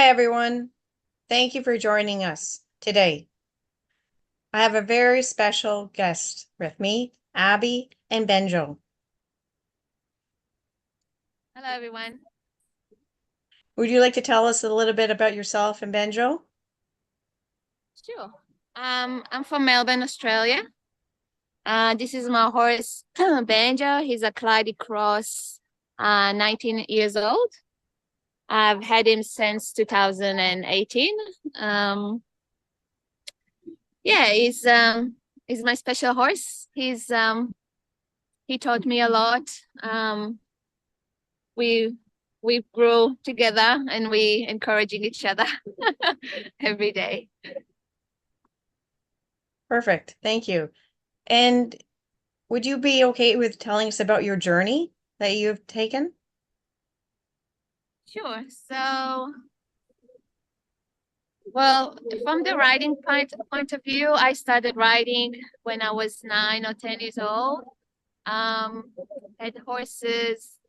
Hi, everyone. Thank you for joining us today. I have a very special guest with me, Abby and Banjo. Hello, everyone. Would you like to tell us a little bit about yourself and Banjo? Sure. I'm from Melbourne, Australia. This is my horse, Banjo. He's a Clyde Cross, 19 years old. I've had him since 2018. Yeah, he's my special horse. He taught me a lot. We grew together and we encouraging each other every day. Perfect. Thank you. And would you be okay with telling us about your journey that you've taken? Sure. So, well, from the writing point of view, I started writing when I was 9 or 10 years old. Had horses,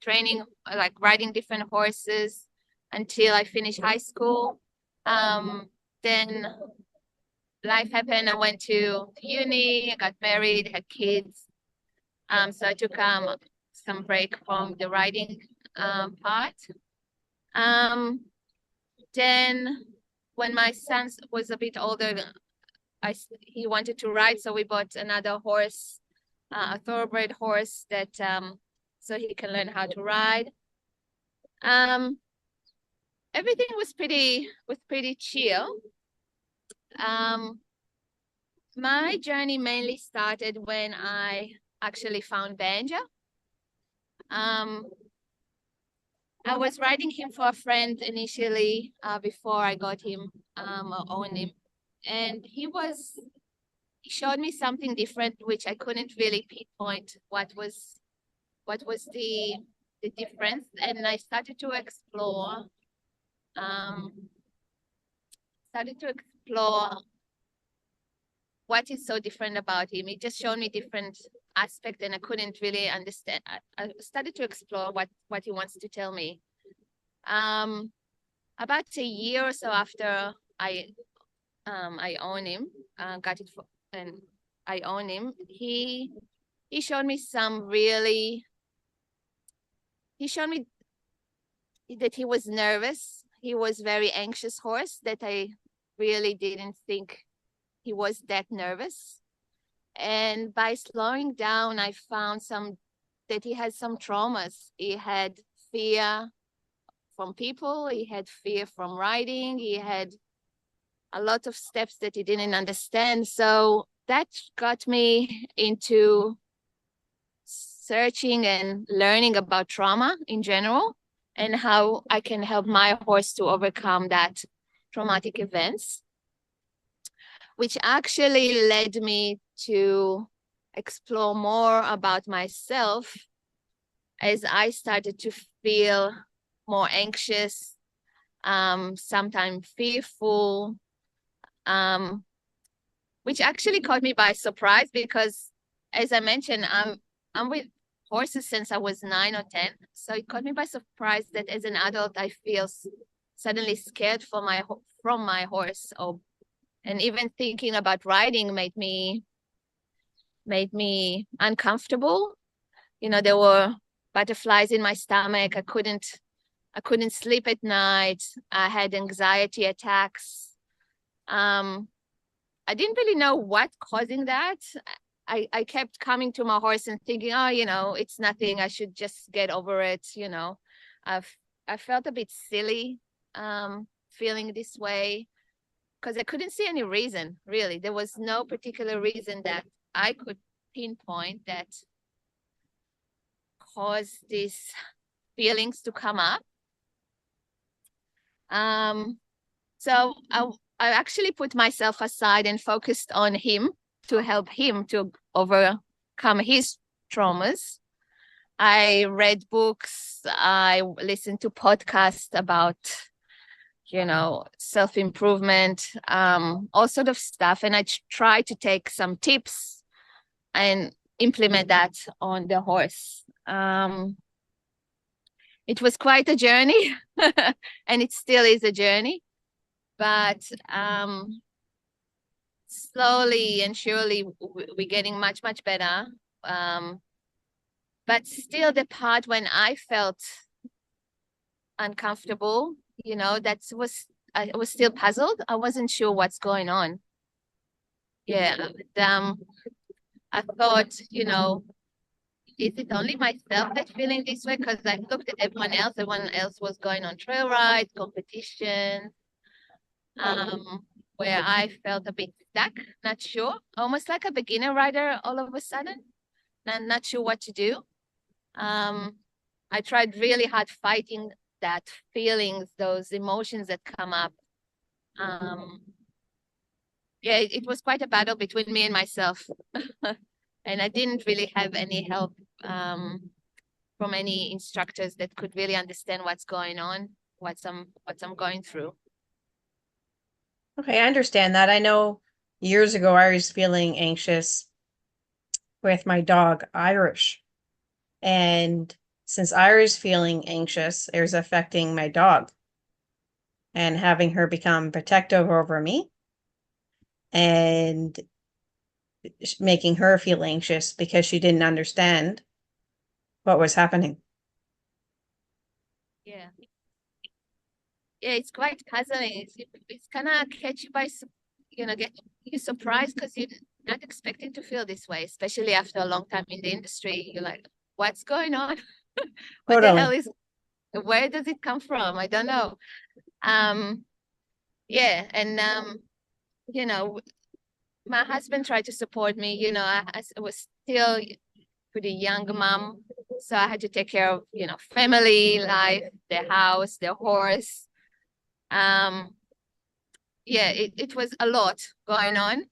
training, like riding different horses until I finished high school. Then life happened. I went to uni, I got married, had kids. So I took some break from the writing part. Then when my son was a bit older, he wanted to ride, so we bought another horse, a thoroughbred horse that so he can learn how to ride. Everything was pretty chill. My journey mainly started when I actually found Banjo. I was riding him for a friend initially before I got him or owned him, and he showed me something different, which I couldn't really pinpoint what was the difference, and I started to explore. What is so different about him. It just showed me different aspect, and I couldn't really understand. I started to explore what he wants to tell me. About a year or so after I own him, got it for, and I own him. He showed me he showed me that he was nervous. He was very anxious horse that I really didn't think he was that nervous. And by slowing down, I found that he had some traumas. He had fear from people. He had fear from riding. He had a lot of steps that he didn't understand. So that got me into searching and learning about trauma in general and how I can help my horse to overcome that traumatic events, which actually led me to explore more about myself as I started to feel more anxious, sometimes fearful, which actually caught me by surprise because, as I mentioned, I'm with horses since I was 9 or 10. So it caught me by surprise that as an adult, I feel suddenly scared from my horse, and even thinking about riding made me uncomfortable. There were butterflies in my stomach. I couldn't sleep at night. I had anxiety attacks. I didn't really know what causing that. I kept coming to my horse and thinking, oh, it's nothing. I should just get over it. I felt a bit silly feeling this way because I couldn't see any reason, really. There was no particular reason that I could pinpoint that caused these feelings to come up. So I actually put myself aside and focused on him to help him to overcome his traumas. I read books, I listened to podcasts about, self-improvement, all sort of stuff. And I try to take some tips and implement that on the horse. it was quite a journey, and it still is a journey. But slowly and surely we're getting much, much better. But still the part when I felt uncomfortable, I was still puzzled. I wasn't sure what's going on. Yeah. I thought, is it only myself that's feeling this way? Because I looked at everyone else. Everyone else was going on trail rides, competition, where I felt a bit stuck, not sure, almost like a beginner rider all of a sudden, not sure what to do. I tried really hard fighting that feelings, those emotions that come up. Yeah, it was quite a battle between me and myself. And I didn't really have any help from any instructors that could really understand what's going on, what I'm going through. Okay, I understand that. I know years ago I was feeling anxious with my dog, Irish. And since Irish feeling anxious, it was affecting my dog and having her become protective over me and making her feel anxious because she didn't understand what was happening. Yeah. Yeah, it's quite puzzling. It's kind of catch you by, get you surprised because you're not expecting to feel this way, especially after a long time in the industry. You're like, what's going on? What the hell Totally. where does it come from? I don't know. Yeah, and my husband tried to support me. I was still pretty young mom, so I had to take care of family life, the house, the horse. Yeah, it was a lot going on,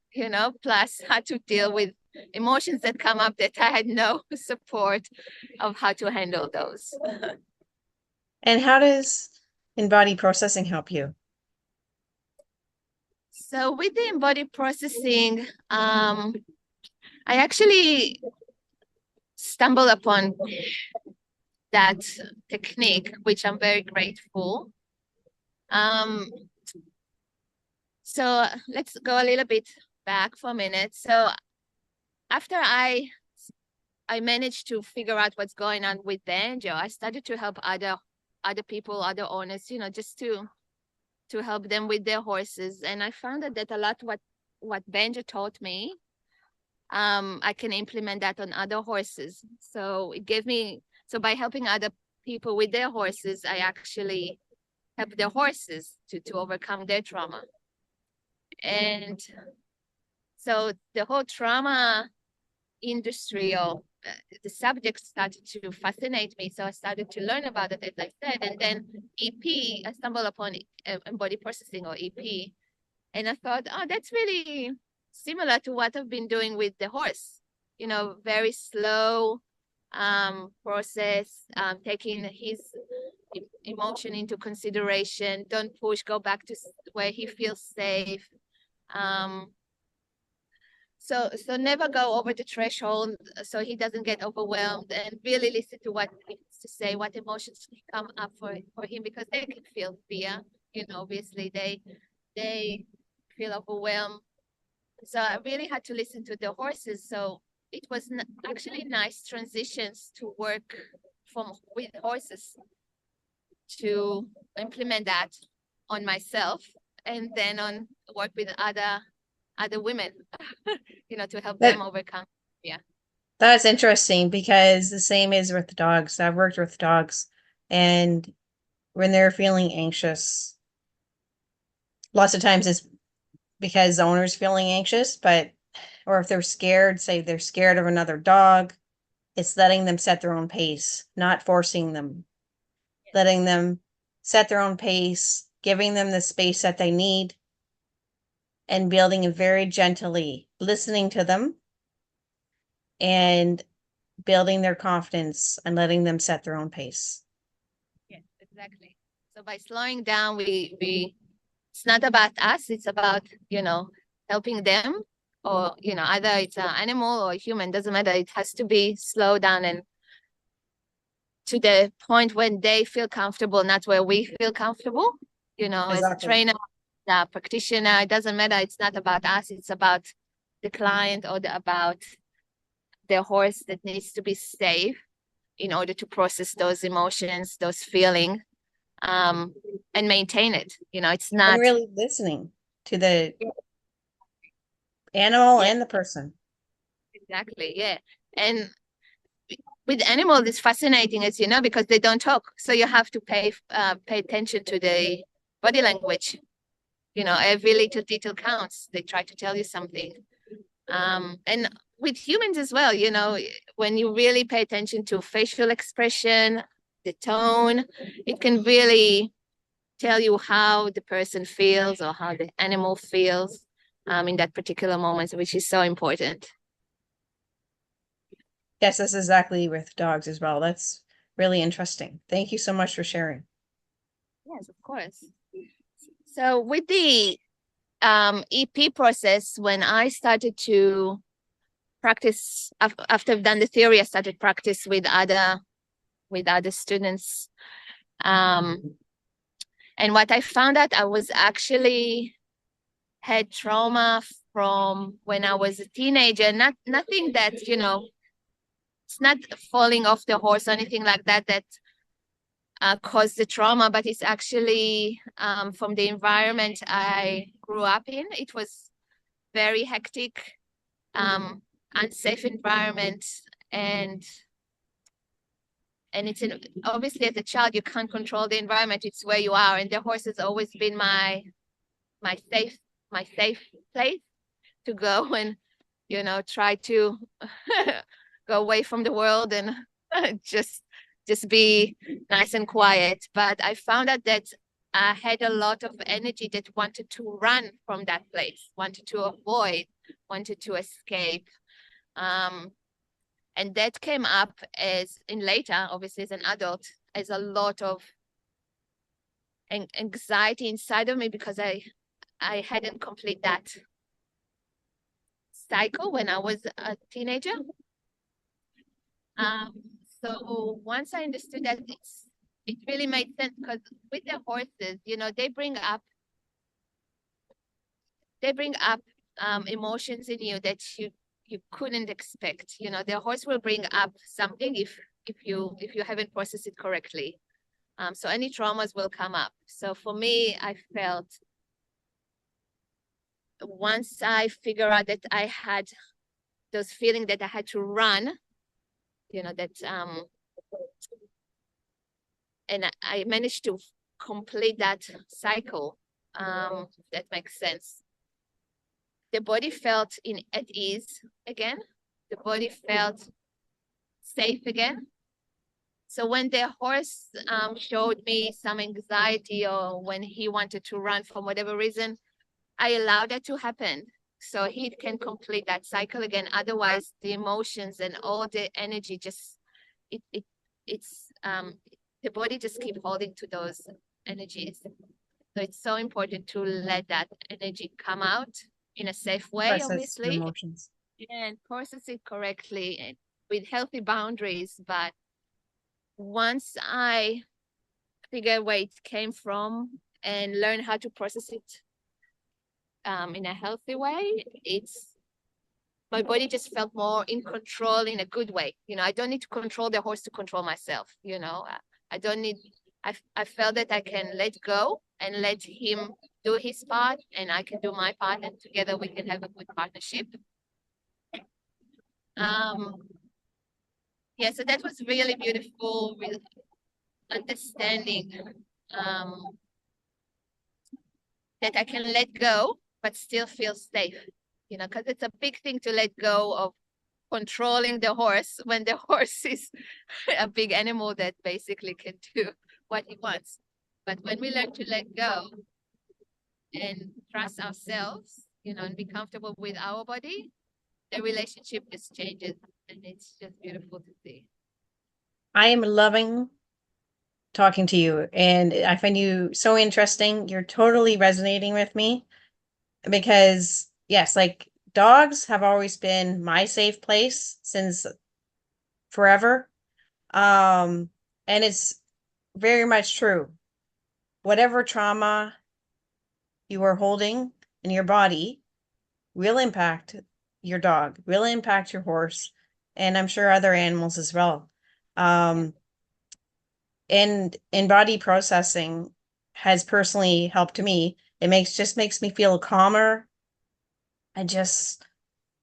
plus had to deal with emotions that come up that I had no support of how to handle those. And how does embodied processing help you? So with the embodied processing, I actually stumbled upon that technique, which I'm very grateful. So let's go a little bit back for a minute. So after I managed to figure out what's going on with Banjo, I started to help other people, other owners, just to help them with their horses. And I found that a lot what Banjo taught me, I can implement that on other horses. So it gave me, so by helping other people with their horses, I actually help their horses to overcome their trauma. And so the whole trauma industry or the subject started to fascinate me. So I started to learn about it, as I said. And then EP, I stumbled upon embodied processing, or EP. And I thought, oh, that's really similar to what I've been doing with the horse. Very slow process, taking his emotion into consideration. Don't push, go back to where he feels safe. So never go over the threshold so he doesn't get overwhelmed, and really listen to what he needs to say, what emotions come up for him, because they can feel fear. Obviously they feel overwhelmed. So I really had to listen to the horses. So it was actually nice transitions to work with horses, to implement that on myself, and then on work with other women, to help them overcome. Yeah. That's interesting because the same is with the dogs. I've worked with dogs, and when they're feeling anxious, lots of times it's because the owner's feeling anxious, or if they're scared, say they're scared of another dog, it's letting them set their own pace, not forcing them, letting them set their own pace, giving them the space that they need, and building it very gently, listening to them and building their confidence and letting them set their own pace. Yes, exactly. So by slowing down, we it's not about us, it's about, helping them, or, either it's an animal or a human, doesn't matter. It has to be slowed down, and to the point when they feel comfortable, not where we feel comfortable. You know, as a Exactly. trainer, a practitioner, it doesn't matter. It's not about us. It's about the client or about the horse that needs to be safe in order to process those emotions, those feelings, and maintain it. You know, it's not And really listening to the animal and the person. exactly, yeah. And with animals, it's fascinating, as you know, because they don't talk. So you have to pay attention to the body language. You know, every little detail counts. They try to tell you something. And with humans as well, you know, when you really pay attention to facial expression, the tone, it can really tell you how the person feels or how the animal feels in that particular moment, which is so important. Yes, that's exactly with dogs as well. That's really interesting. Thank you so much for sharing. Yes, of course. So with the EP process, when I started to practice after I've done the theory, I started practice with other students. And what I found out, I was actually had trauma from when I was a teenager. Nothing that, you know, it's not falling off the horse or anything like that caused the trauma, but it's actually from the environment I grew up in. It was very hectic, unsafe environment, and it's obviously as a child you can't control the environment. It's where you are, and the horse has always been my safe place to go and, you know, try to go away from the world and just be nice and quiet. But I found out that I had a lot of energy that wanted to run from that place, wanted to avoid, wanted to escape. And that came up as in later, obviously as an adult, as a lot of anxiety inside of me because I hadn't completed that cycle when I was a teenager. So once I understood that, it really made sense because with the horses, you know, they bring up emotions in you that you couldn't expect. You know, the horse will bring up something if you haven't processed it correctly. So any traumas will come up. So for me, I felt once I figure out that I had those feelings that I had to run, you know, that and I managed to complete that cycle. That makes sense. The body felt at ease again. The body felt safe again. So when the horse showed me some anxiety or when he wanted to run for whatever reason, I allowed that to happen. So he can complete that cycle again. Otherwise, the emotions and all the energy just it's the body just keep holding to those energies. So it's so important to let that energy come out in a safe way, Process your obviously, emotions. and process it correctly and with healthy boundaries. But once I figure where it came from and learn how to process it in a healthy way, my body just felt more in control in a good way. You know, I don't need to control the horse to control myself. You know, I don't need. I felt that I can let go and let him do his part, and I can do my part, and together we can have a good partnership. Yeah, so that was really beautiful, really understanding that I can let go but still feel safe. You know, because it's a big thing to let go of controlling the horse when the horse is a big animal that basically can do what he wants. But when we learn to let go and trust ourselves, you know, and be comfortable with our body, the relationship just changes and it's just beautiful to see. I am loving talking to you, and I find you so interesting. You're totally resonating with me because, yes, like dogs have always been my safe place since forever. And it's very much true. Whatever trauma you are holding in your body will impact your dog, will impact your horse, and I'm sure other animals as well. And embodied processing has personally helped me. It makes me feel calmer and just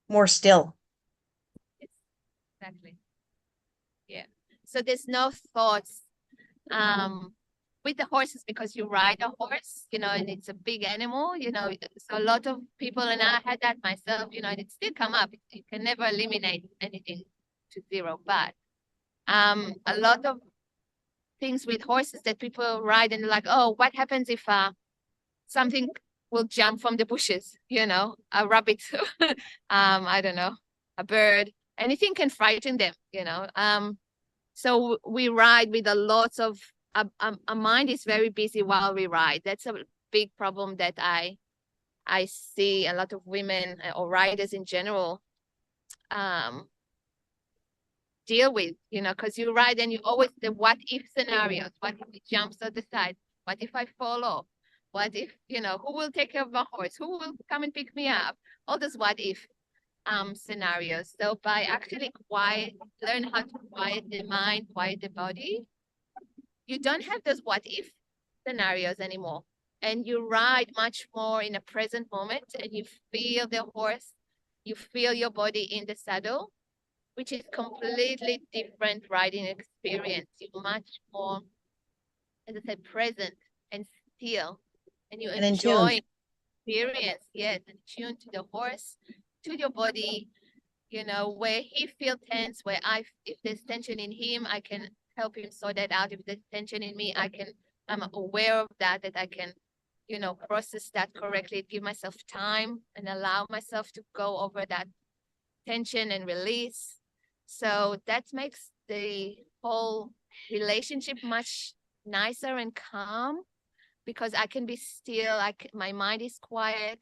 more still. Exactly. Yeah. So there's no thoughts with the horses, because you ride a horse, and it's a big animal, so a lot of people, and I had that myself, and it still come up. You can never eliminate anything to zero, but a lot of things with horses that people ride and they're like, oh, what happens if something will jump from the bushes, a rabbit, I don't know, a bird, anything can frighten them, so we ride with a lot of, our mind is very busy while we ride. That's a big problem that I see a lot of women or riders in general deal with, because you ride and you always the what if scenarios. What if it jumps on the side? What if I fall off? What if, who will take care of my horse? Who will come and pick me up? All those what if scenarios. So by actually learn how to quiet the mind, quiet the body, you don't have those what if scenarios anymore. And you ride much more in a present moment, and you feel the horse, you feel your body in the saddle, which is completely different riding experience. You're much more, as I said, present and still, and you And in tune. enjoy experience, yes, and tune to the horse, to your body, where he feels tense, if there's tension in him, I can help him sort that out. If there's tension in me, I'm aware of that I can, process that correctly, give myself time and allow myself to go over that tension and release. So that makes the whole relationship much nicer and calm, because I can be still, my mind is quiet,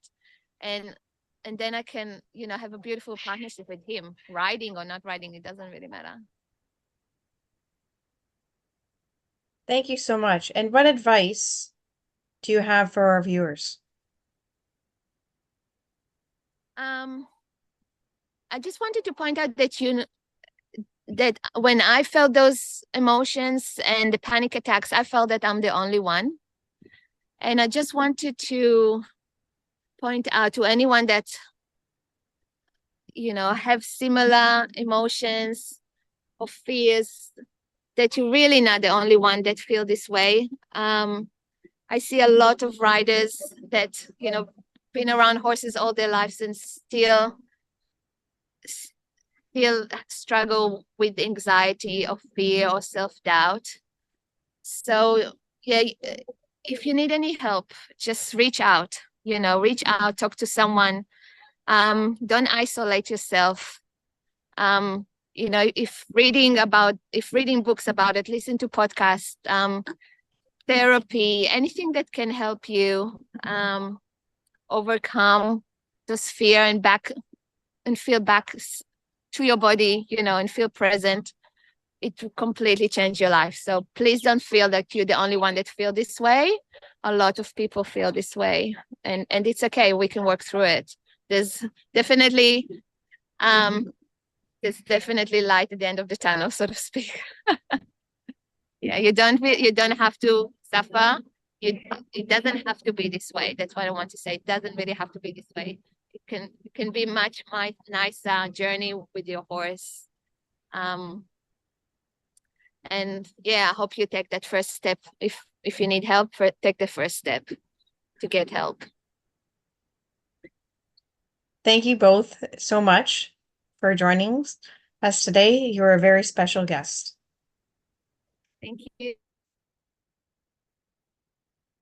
and then I can, have a beautiful partnership with him. Riding or not riding, it doesn't really matter. Thank you so much. And what advice do you have for our viewers? I just wanted to point out that that when I felt those emotions and the panic attacks, I felt that I'm the only one. And I just wanted to point out to anyone that, have similar emotions or fears, that you're really not the only one that feel this way. I see a lot of riders that, been around horses all their lives and still struggle with anxiety or fear or self-doubt. So yeah, if you need any help, just reach out, talk to someone. Don't isolate yourself. If reading books about it, listen to podcasts, therapy, anything that can help you overcome this fear and feel back to your body, and feel present. It will completely change your life. So please don't feel that you're the only one that feel this way. A lot of people feel this way, and it's okay. We can work through it. There's definitely light at the end of the tunnel, so to speak. Yeah, you don't have to suffer. It doesn't have to be this way. That's what I want to say. It doesn't really have to be this way. It can be much nicer journey with your horse. And yeah, I hope you take that first step. If you need help, take the first step to get help. Thank you both so much for joining us today. You're a very special guest. Thank you.